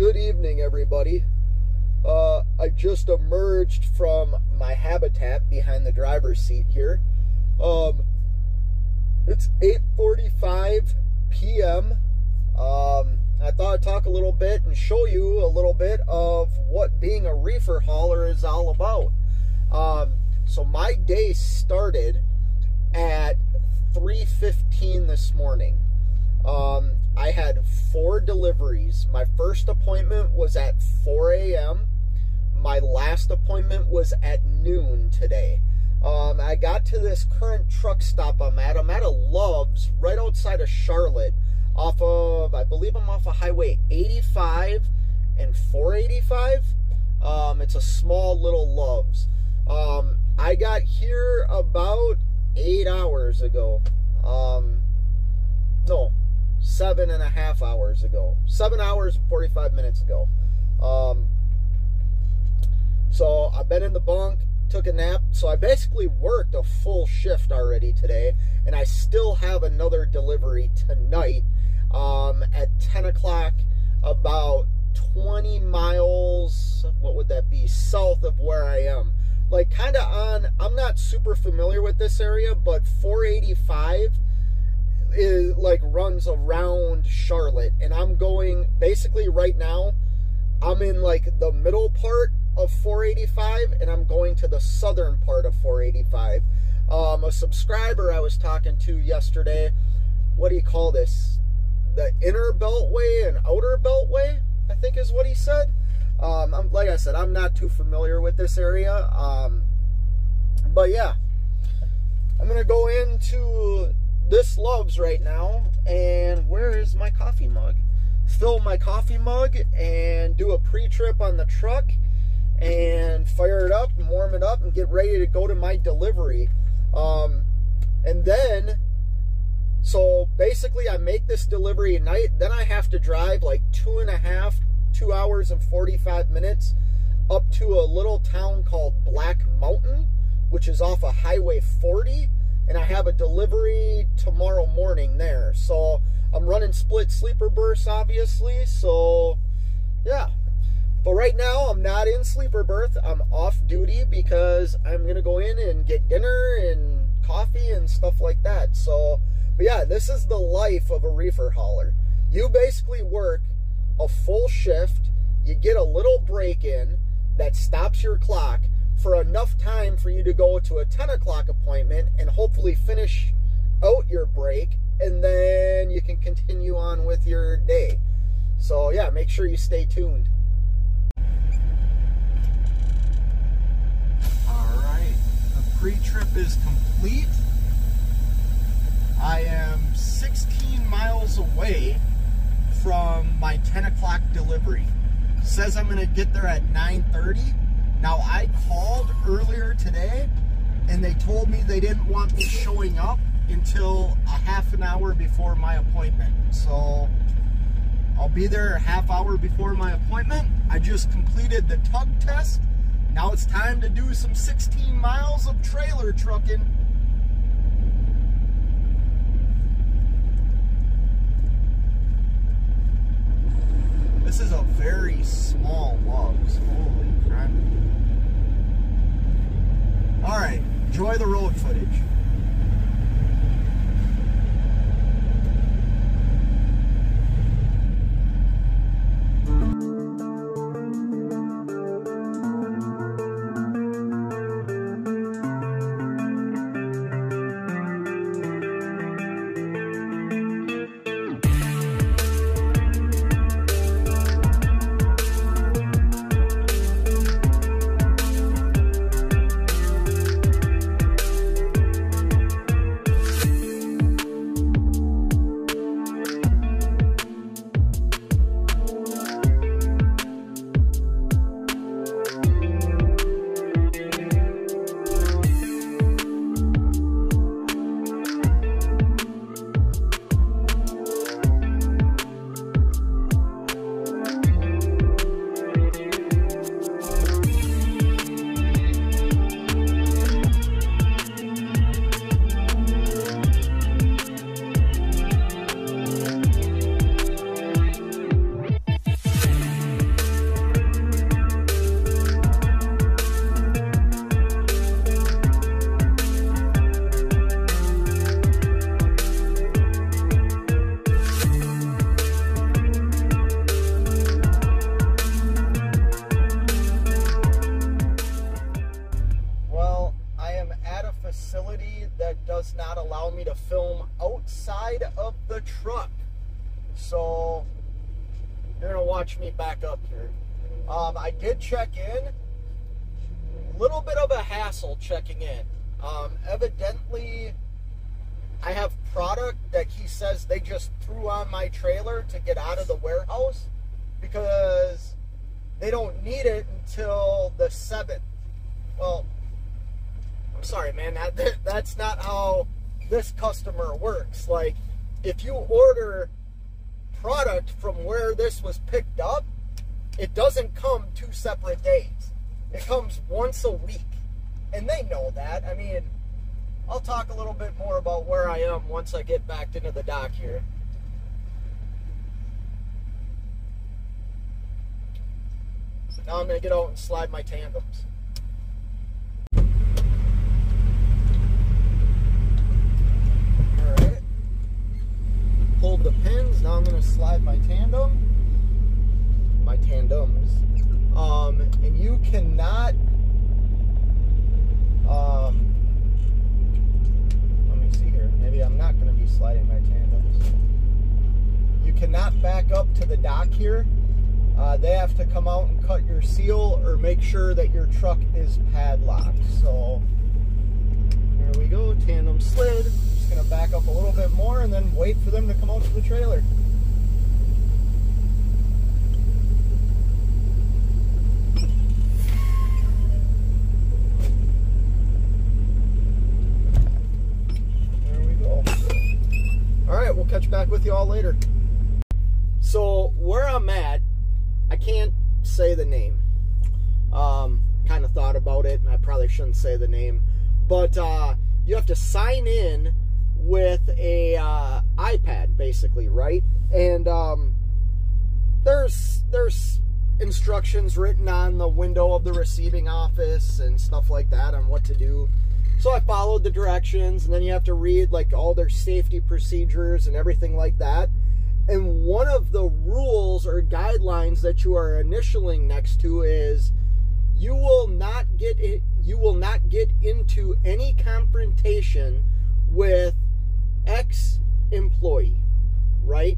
Good evening, everybody. I just emerged from my habitat behind the driver's seat here. It's 8:45 p.m. I thought I'd talk a little bit and show you a little bit of what being a reefer hauler is all about. So my day started at 3:15 this morning. I had 4 deliveries. My first appointment was at 4 a.m. My last appointment was at noon today. I got to this current truck stop I'm at. I'm at a Love's right outside of Charlotte, off of, I believe I'm off of Highway 85 and 485. It's a small little Love's. I got here about 8 hours ago. No, 7.5 hours ago. 7 hours and 45 minutes ago. So I've been in the bunk, took a nap. So I basically worked a full shift already today, and I still have another delivery tonight at 10 o'clock, about 20 miles, what would that be, south of where I am. Like kind of on, I'm not super familiar with this area, but 485 is like runs around Charlotte, and I'm going basically right now, I'm in like the middle part of 485, and I'm going to the southern part of 485. A subscriber I was talking to yesterday, what do you call this? The inner beltway and outer beltway, I think is what he said. Like I said, I'm not too familiar with this area. But yeah, I'm going to go into this Love's right now, and where is my coffee mug? Fill my coffee mug and do a pre-trip on the truck and fire it up and warm it up and get ready to go to my delivery. And then, so basically I make this delivery at night, then I have to drive like 2 hours and 45 minutes up to a little town called Black Mountain, which is off of Highway 40, and I have a delivery tomorrow morning there. So I'm running split sleeper berths, obviously, so yeah. But right now, I'm not in sleeper berth. I'm off duty because I'm going to go in and get dinner and coffee and stuff like that. So, but yeah, this is the life of a reefer hauler. You basically work a full shift. You get a little break in that stops your clock for enough time for you to go to a 10 o'clock appointment and hopefully finish out your break, and then you can continue on with your day. So yeah, make sure you stay tuned. Alright, the pre-trip is complete. I am 16 miles away from my 10 o'clock delivery. It says I'm going to get there at 9:30. Now, I called earlier today, and they told me they didn't want me showing up until a half an hour before my appointment. So I'll be there a half hour before my appointment. I just completed the tug test. Now it's time to do some 16 miles of trailer trucking. This is a very small Love's. Holy crap. Alright, enjoy the road footage. watch me back up here. I did check in. A little bit of a hassle checking in. Evidently, I have product that he says they just threw on my trailer to get out of the warehouse because they don't need it until the 7th. Well, I'm sorry, man. That's not how this customer works. Like, if you order product from where this was picked up, it doesn't come 2 separate days. It comes once a week. And they know that. I mean, I'll talk a little bit more about where I am once I get back into the dock here. So now I'm going to get out and slide my tandems. Alright. Pulled the pins. Now I'm going to slide my tandems. And you cannot... let me see here. Maybe I'm not going to be sliding my tandems. You cannot back up to the dock here. They have to come out and cut your seal or make sure that your truck is padlocked. So there we go, tandem slid. Just going to back up a little bit more and then wait for them to come out to the trailer. We'll catch back with you all later. So where I'm at, I can't say the name. Kind of thought about it, and I probably shouldn't say the name, but you have to sign in with a iPad, basically, right? And there's instructions written on the window of the receiving office and stuff like that on what to do. So I followed the directions, and then you have to read like all their safety procedures and everything like that. And one of the rules or guidelines that you are initialing next to is you will not get into any confrontation with ex-employee, right?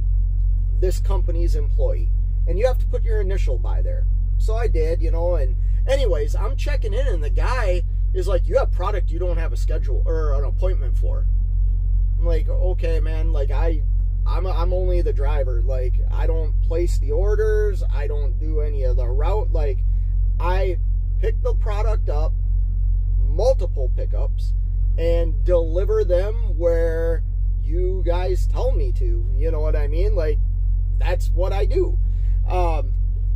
This company's employee. And you have to put your initial by there. So I did, you know, and anyways, I'm checking in, and the guy is like, you have product you don't have a schedule or an appointment for. I'm like, okay, man, like I'm only the driver. Like, I don't place the orders. I don't do any of the route. Like, I pick the product up, multiple pickups, and deliver them where you guys tell me to. You know what I mean? Like, that's what I do.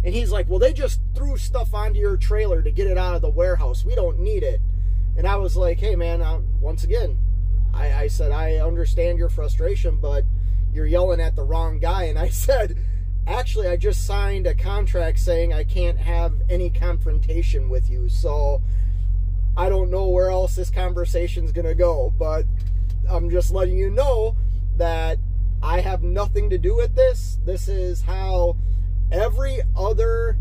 And he's like, well, they just threw stuff onto your trailer to get it out of the warehouse. We don't need it. And I was like, hey, man, once again, I said, I understand your frustration, but you're yelling at the wrong guy. And I said, actually, I just signed a contract saying I can't have any confrontation with you. So I don't know where else this conversation's going to go. But I'm just letting you know that I have nothing to do with this. This is how every other...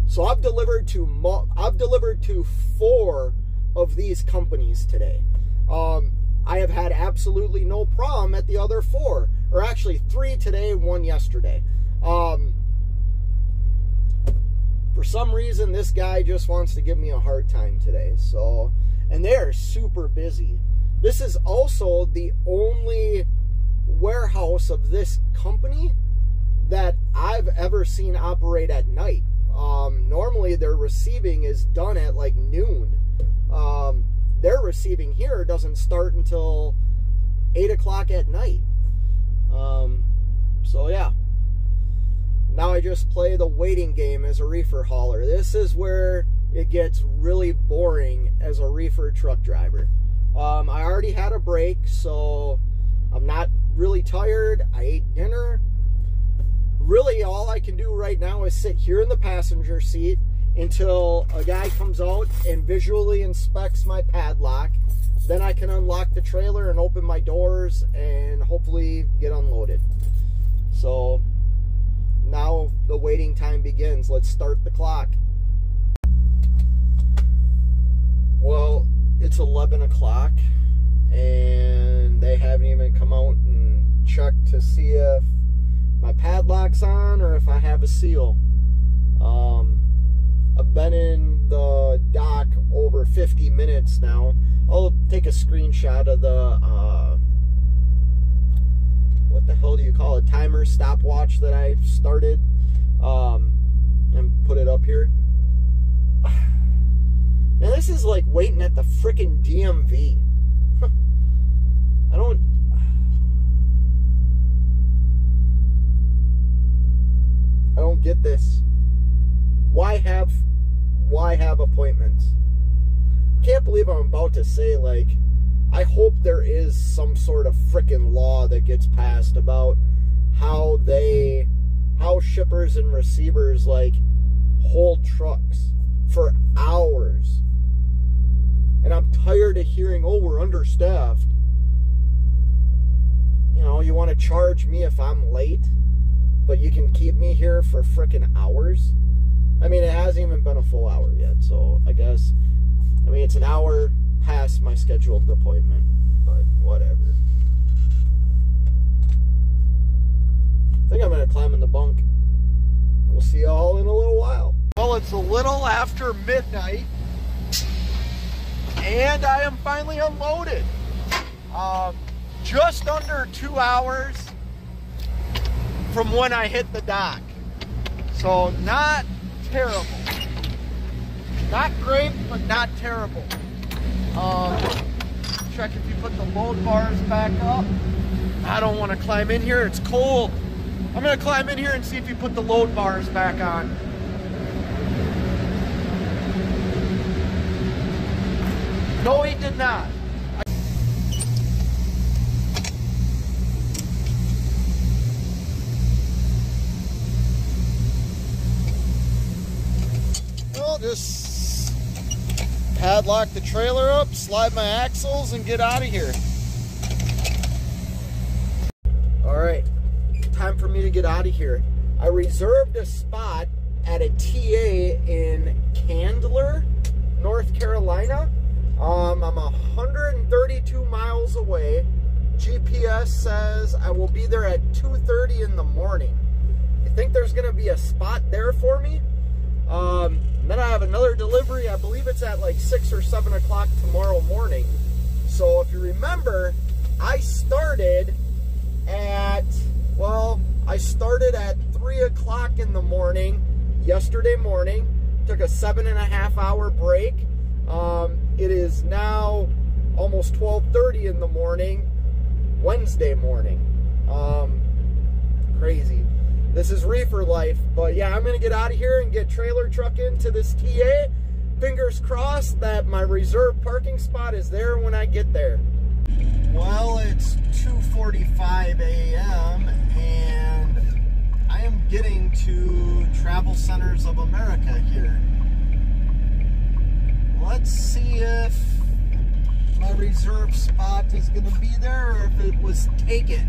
So I've delivered to 4 of these companies today. I have had absolutely no problem at the other 4, or actually 3 today, 1 yesterday. For some reason, this guy just wants to give me a hard time today. So, and they are super busy. This is also the only warehouse of this company that I've ever seen operate at night. Normally their receiving is done at like noon. Their receiving here doesn't start until 8 o'clock at night. So yeah, now I just play the waiting game as a reefer hauler. This is where it gets really boring as a reefer truck driver. I already had a break, so I'm not really tired. I ate dinner. Really, all I can do right now is sit here in the passenger seat until a guy comes out and visually inspects my padlock. Then I can unlock the trailer and open my doors and hopefully get unloaded. So now the waiting time begins. Let's start the clock. Well, it's 11 o'clock and they haven't even come out and checked to see if my padlock's on or if I have a seal. I've been in the dock over 50 minutes now. I'll take a screenshot of the, what the hell do you call it? Timer stopwatch that I started, and put it up here. Man, this is like waiting at the frickin' DMV. I don't get this. Why have appointments? Can't believe I'm about to say, like, I hope there is some sort of frickin' law that gets passed about how shippers and receivers, like, hold trucks for hours. And I'm tired of hearing, oh, we're understaffed. You know, you want to charge me if I'm late, but you can keep me here for frickin' hours? I mean, it hasn't even been a full hour yet, so I guess, I mean, it's an hour past my scheduled appointment, but whatever. I think I'm going to climb in the bunk. We'll see y'all in a little while. Well, it's a little after midnight, and I am finally unloaded. Just under 2 hours from when I hit the dock. So not terrible. Not great, but not terrible. Check if you put the load bars back up. I don't want to climb in here, it's cold. I'm gonna climb in here and see if you put the load bars back on. No, he did not. Well, just padlock the trailer up, slide my axles, and get out of here. All right, time for me to get out of here. I reserved a spot at a TA in Candler, North Carolina. I'm 132 miles away. GPS says I will be there at 2:30 in the morning. You think there's gonna be a spot there for me? Then I have another delivery. I believe it's at like 6 or 7 o'clock tomorrow morning. So if you remember, I started at 3 o'clock in the morning yesterday morning. Took a 7.5 hour break. It is now almost 12:30 in the morning, Wednesday morning. Crazy. This is reefer life. But yeah, I'm going to get out of here and get trailer truck into this TA. Fingers crossed that my reserved parking spot is there when I get there. Well, it's 2:45 a.m. and I am getting to Travel Centers of America here. Let's see if my reserved spot is going to be there or if it was taken.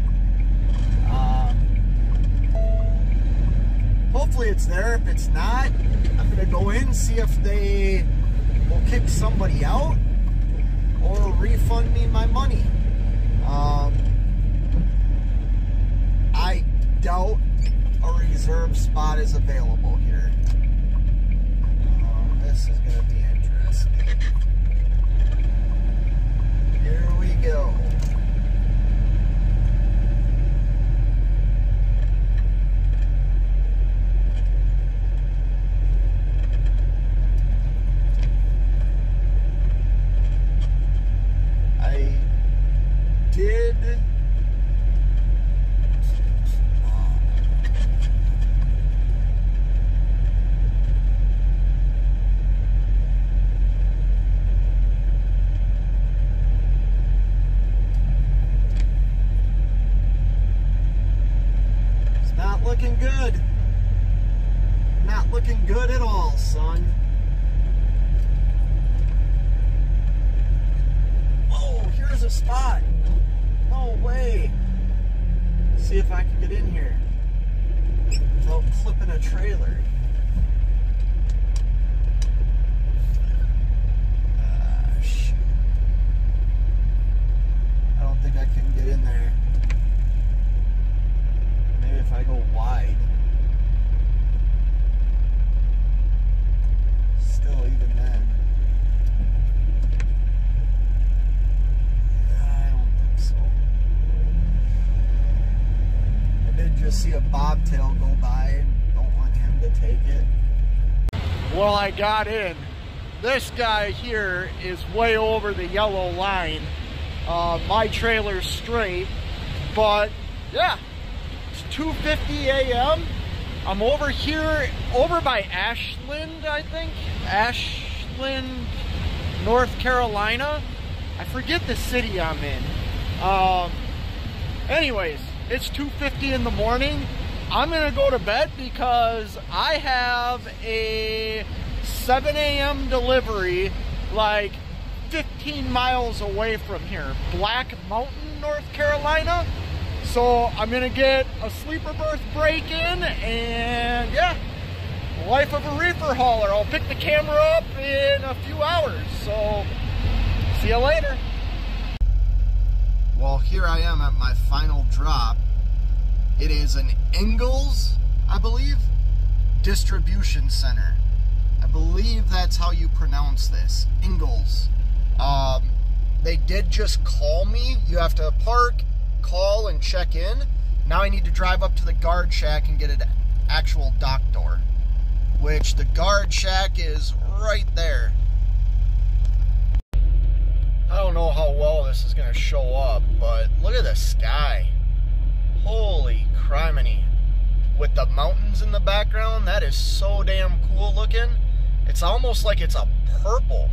Hopefully it's there. If it's not, I'm going to go in and see if they will kick somebody out or refund me my money. I doubt a reserved spot is available here. This is going to be interesting. Here we go. Looking good. Not looking good at all, son. Oh, here's a spot. No way. Let's see if I can get in here without clipping a trailer. Shoot. I don't think I can get in there. Maybe if I go see a bobtail go by and don't want him to take it. Well, I got in. This guy here is way over the yellow line. My trailer's straight, but yeah, it's 2:50 a.m. I'm over here, over by Ashland, I think. Ashland, North Carolina. I forget the city I'm in. Anyways, it's 2:50 in the morning. I'm gonna go to bed because I have a 7 a.m. delivery like 15 miles away from here, Black Mountain, North Carolina. So I'm gonna get a sleeper berth break in, and yeah, life of a reefer hauler. I'll pick the camera up in a few hours, so see you later. Well, here I am at my final drop. It is an Ingalls, I believe, distribution center. I believe that's how you pronounce this, Ingalls. They did just call me. You have to park, call, and check in. Now I need to drive up to the guard shack and get an actual dock door, which the guard shack is right there. I don't know how well this is going to show up, but look at the sky. Holy criminy. With the mountains in the background, that is so damn cool looking. It's almost like it's a purple.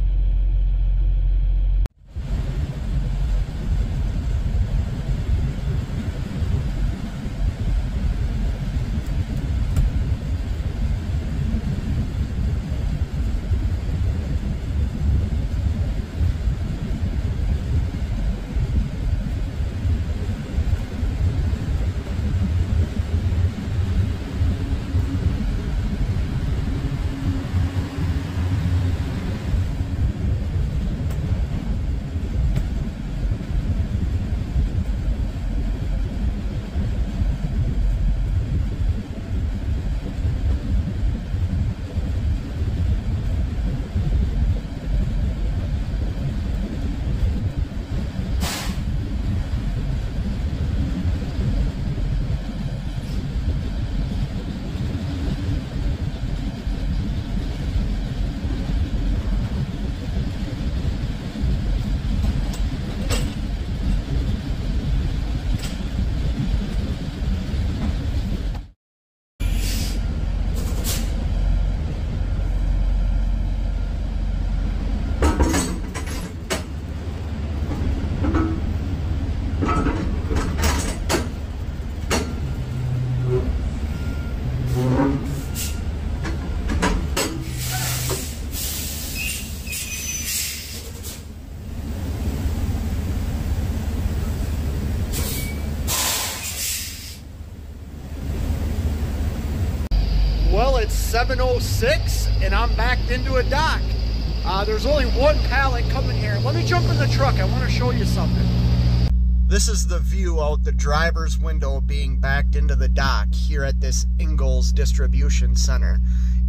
Well, it's 7:06 and I'm backed into a dock. There's only one pallet coming here. Let me jump in the truck. I want to show you something. This is the view out the driver's window being backed into the dock here at this Ingalls distribution center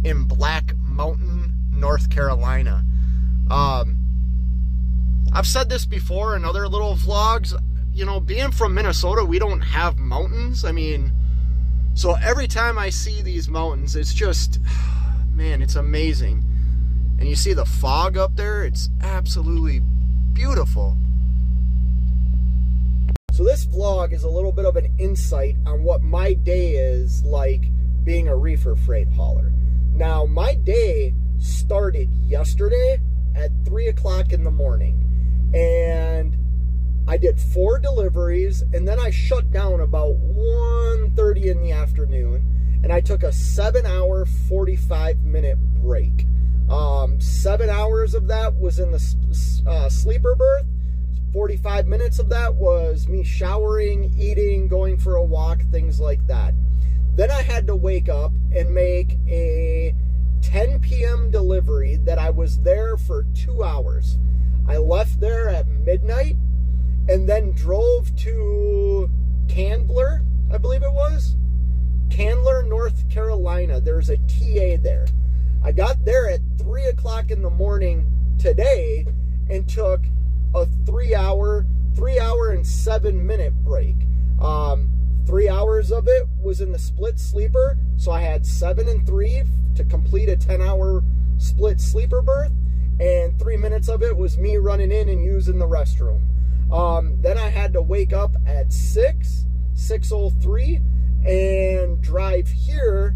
in Black Mountain, North Carolina. I've said this before in other little vlogs. You know, being from Minnesota, we don't have mountains. I mean, so every time I see these mountains, it's just, man, it's amazing. And you see the fog up there, it's absolutely beautiful. So this vlog is a little bit of an insight on what my day is like being a reefer freight hauler. Now, my day started yesterday at 3 o'clock in the morning. And I did 4 deliveries, and then I shut down about 1:30 in the afternoon, and I took a 7-hour, 45-minute break. 7 hours of that was in the sleeper berth. 45 minutes of that was me showering, eating, going for a walk, things like that. Then I had to wake up and make a 10 p.m. delivery that I was there for 2 hours. I left there at midnight and then drove to Candler, I believe it was. Candler, North Carolina. There's a TA there. I got there at 3 o'clock in the morning today and took a 3 hour and 7-minute break. 3 hours of it was in the split sleeper, so I had 7 and 3 to complete a 10-hour split sleeper berth, and 3 minutes of it was me running in and using the restroom. Then I had to wake up at 6:03 and drive here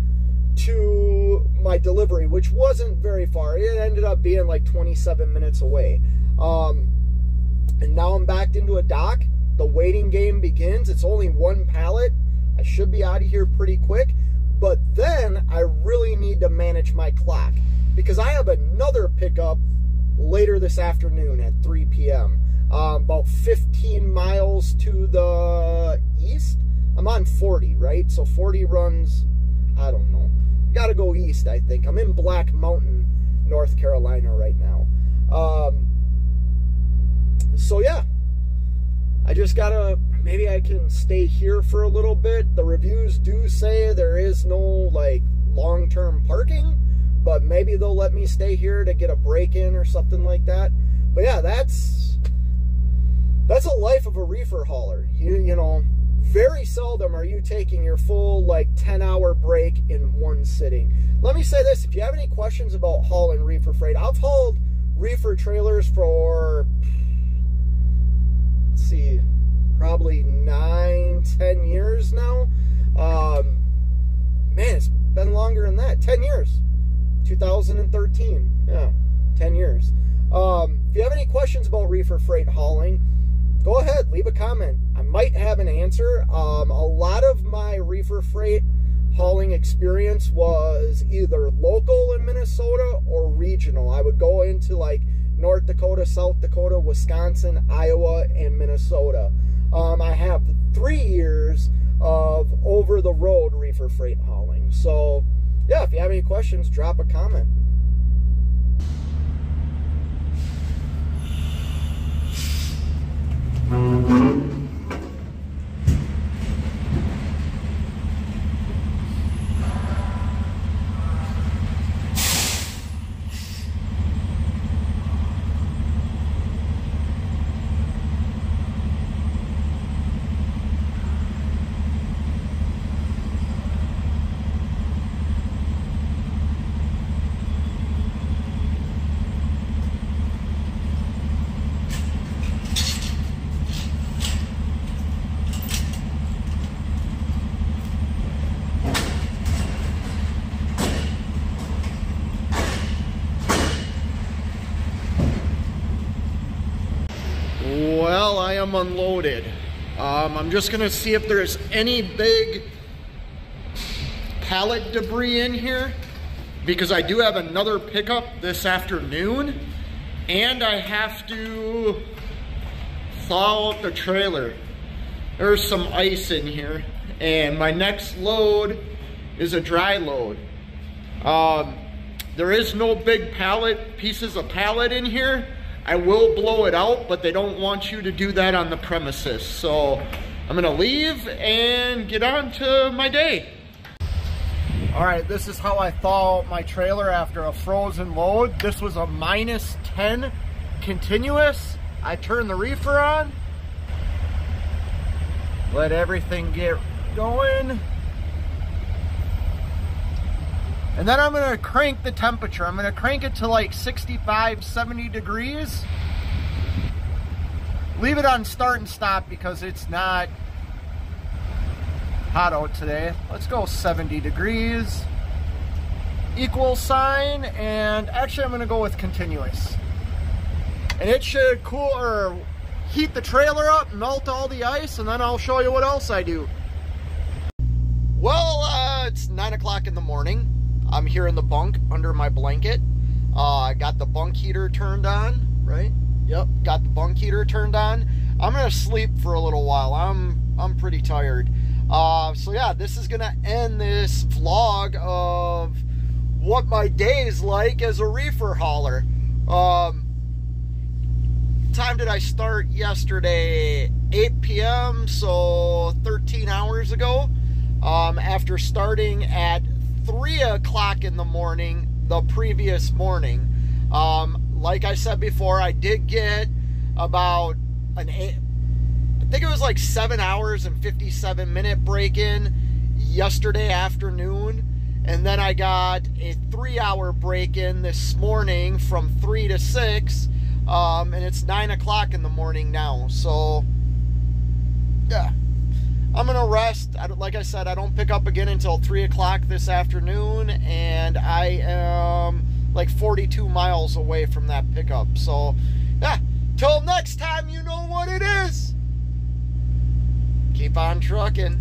to my delivery, which wasn't very far. It ended up being like 27 minutes away. And now I'm backed into a dock. The waiting game begins. It's only one pallet. I should be out of here pretty quick. But then I really need to manage my clock because I have another pickup later this afternoon at 3 p.m. About 15 miles to the east. I'm on 40, right? So 40 runs, I don't know. Gotta go east, I think. I'm in Black Mountain, North Carolina right now. So yeah, I just gotta, maybe I can stay here for a little bit. The reviews do say there is no like long-term parking, but maybe they'll let me stay here to get a break in or something like that. But yeah, that's a life of a reefer hauler. You know, very seldom are you taking your full like 10-hour break in one sitting. Let me say this, if you have any questions about hauling reefer freight, I've hauled reefer trailers for, let's see, probably 9-10 years now. Man, it's been longer than that. 10 years. 2013. Yeah, 10 years. If you have any questions about reefer freight hauling, go ahead, leave a comment. I might have an answer. A lot of my reefer freight hauling experience was either local in Minnesota or regional. I would go into like North Dakota, South Dakota, Wisconsin, Iowa, and Minnesota. I have 3 years of over-the-road reefer freight hauling. So, yeah, if you have any questions, drop a comment. Well, I am unloaded. I'm just gonna see if there's any big pallet debris in here, because I do have another pickup this afternoon and I have to thaw out the trailer. There's some ice in here and my next load is a dry load. There is no big pieces of pallet in here. I will blow it out, but they don't want you to do that on the premises. So I'm gonna leave and get on to my day. All right, this is how I thaw out my trailer after a frozen load. This was a -10 continuous. I turned the reefer on, let everything get going. And then I'm gonna crank the temperature. I'm gonna crank it to like 65, 70 degrees. Leave it on start and stop because it's not hot out today. Let's go 70 degrees. Equal sign, and actually I'm gonna go with continuous. And it should cool or heat the trailer up, melt all the ice, and then I'll show you what else I do. Well, it's 9 o'clock in the morning. I'm here in the bunk under my blanket. I got the bunk heater turned on, right? Yep, got the bunk heater turned on. I'm gonna sleep for a little while. I'm pretty tired. So yeah, this is gonna end this vlog of what my day is like as a reefer hauler. Time did I start yesterday? 8 p.m., so 13 hours ago. After starting at 3 o'clock in the morning the previous morning. Like I said before, I did get about I think it was like 7 hours and 57-minute break-in yesterday afternoon. And then I got a 3-hour break-in this morning from 3 to 6. And it's 9 o'clock in the morning now. So, yeah. I'm going to rest. Like I said, I don't pick up again until 3 o'clock this afternoon. And I am like 42 miles away from that pickup. So, yeah. Till next time, you know what it is. Keep on trucking.